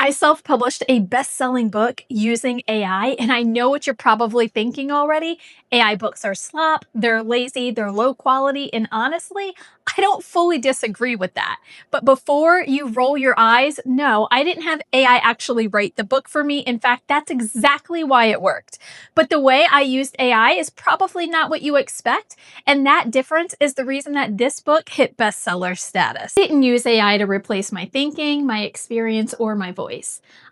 I self-published a best-selling book using AI, and I know what you're probably thinking already. AI books are slop, they're lazy, they're low quality, and honestly, I don't fully disagree with that. But before you roll your eyes, no, I didn't have AI actually write the book for me. In fact, that's exactly why it worked. But the way I used AI is probably not what you expect, and that difference is the reason that this book hit bestseller status. I didn't use AI to replace my thinking, my experience, or my voice.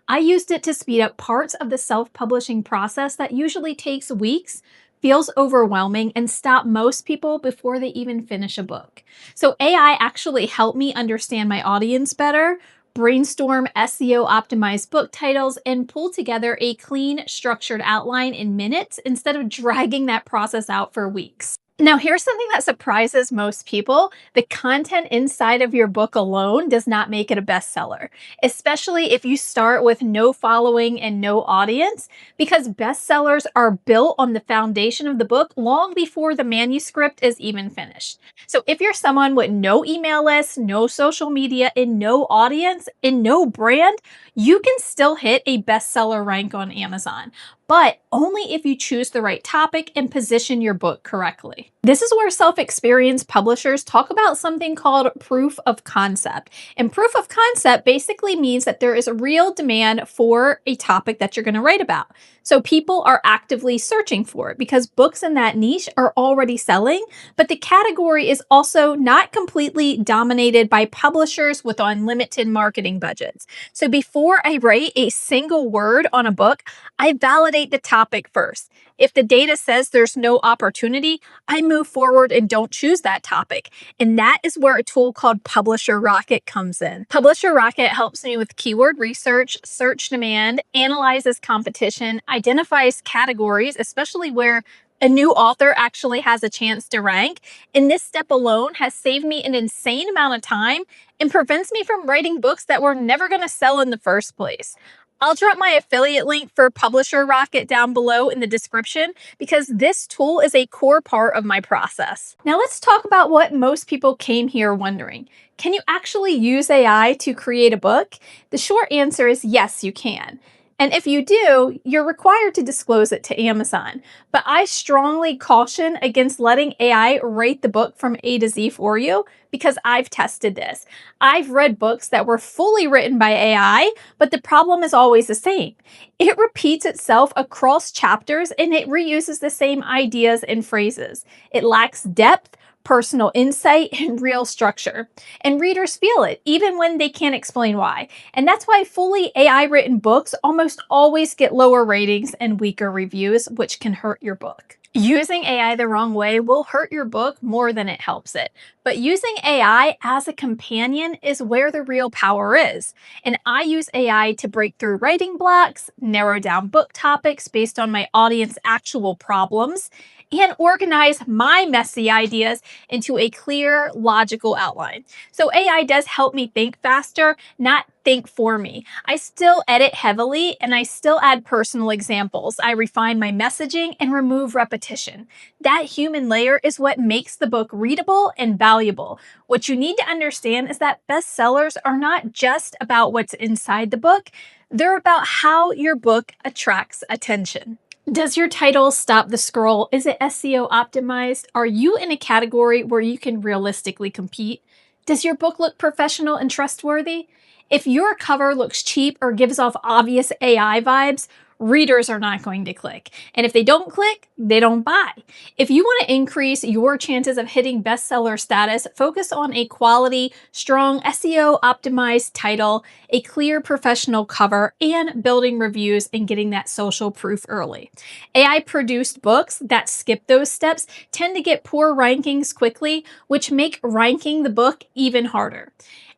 I used it to speed up parts of the self-publishing process that usually takes weeks, feels overwhelming, and stop most people before they even finish a book. So AI actually helped me understand my audience better, brainstorm SEO optimized book titles, and pull together a clean, structured outline in minutes instead of dragging that process out for weeks. Now, here's something that surprises most people. The content inside of your book alone does not make it a bestseller, especially if you start with no following and no audience, because bestsellers are built on the foundation of the book long before the manuscript is even finished. So if you're someone with no email list, no social media, and no audience, and no brand, you can still hit a bestseller rank on Amazon, but only if you choose the right topic and position your book correctly. This is where self-experienced publishers talk about something called proof of concept. And proof of concept basically means that there is a real demand for a topic that you're going to write about. So people are actively searching for it because books in that niche are already selling, but the category is also not completely dominated by publishers with unlimited marketing budgets. So before I write a single word on a book, I validate the topic first. If the data says there's no opportunity, I move forward and don't choose that topic. And that is where a tool called Publisher Rocket comes in. Publisher Rocket helps me with keyword research, search demand, analyzes competition, identifies categories, especially where a new author actually has a chance to rank. And this step alone has saved me an insane amount of time and prevents me from writing books that were never going to sell in the first place. I'll drop my affiliate link for Publisher Rocket down below in the description because this tool is a core part of my process. Now let's talk about what most people came here wondering. Can you actually use AI to create a book? The short answer is yes, you can. And if you do, you're required to disclose it to Amazon. But I strongly caution against letting AI write the book from A to Z for you because I've tested this. I've read books that were fully written by AI, but the problem is always the same. It repeats itself across chapters and it reuses the same ideas and phrases. It lacks depth, personal insight, and real structure. And readers feel it, even when they can't explain why. And that's why fully AI-written books almost always get lower ratings and weaker reviews, which can hurt your book. Using AI the wrong way will hurt your book more than it helps it. But using AI as a companion is where the real power is. And I use AI to break through writing blocks, narrow down book topics based on my audience's actual problems, and organize my messy ideas into a clear, logical outline. So AI does help me think faster, not think for me. I still edit heavily and I still add personal examples. I refine my messaging and remove repetition. That human layer is what makes the book readable and valuable. What you need to understand is that bestsellers are not just about what's inside the book, they're about how your book attracts attention. Does your title stop the scroll? Is it SEO optimized? Are you in a category where you can realistically compete? Does your book look professional and trustworthy? If your cover looks cheap or gives off obvious AI vibes, readers are not going to click. And if they don't click, they don't buy. If you want to increase your chances of hitting bestseller status, focus on a quality, strong SEO optimized title, a clear professional cover, and building reviews and getting that social proof early. AI produced books that skip those steps tend to get poor rankings quickly, which make ranking the book even harder.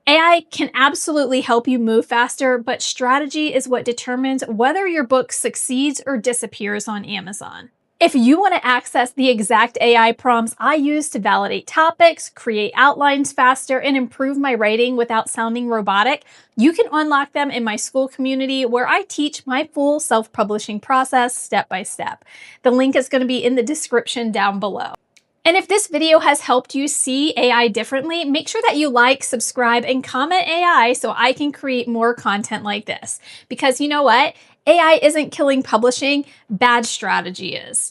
AI can absolutely help you move faster, but strategy is what determines whether your book succeeds or disappears on Amazon. If you want to access the exact AI prompts I use to validate topics, create outlines faster, and improve my writing without sounding robotic, you can unlock them in my Skool community where I teach my full self-publishing process step by step. The link is going to be in the description down below. And if this video has helped you see AI differently, make sure that you like, subscribe, and comment AI so I can create more content like this. Because you know what? AI isn't killing publishing, bad strategy is.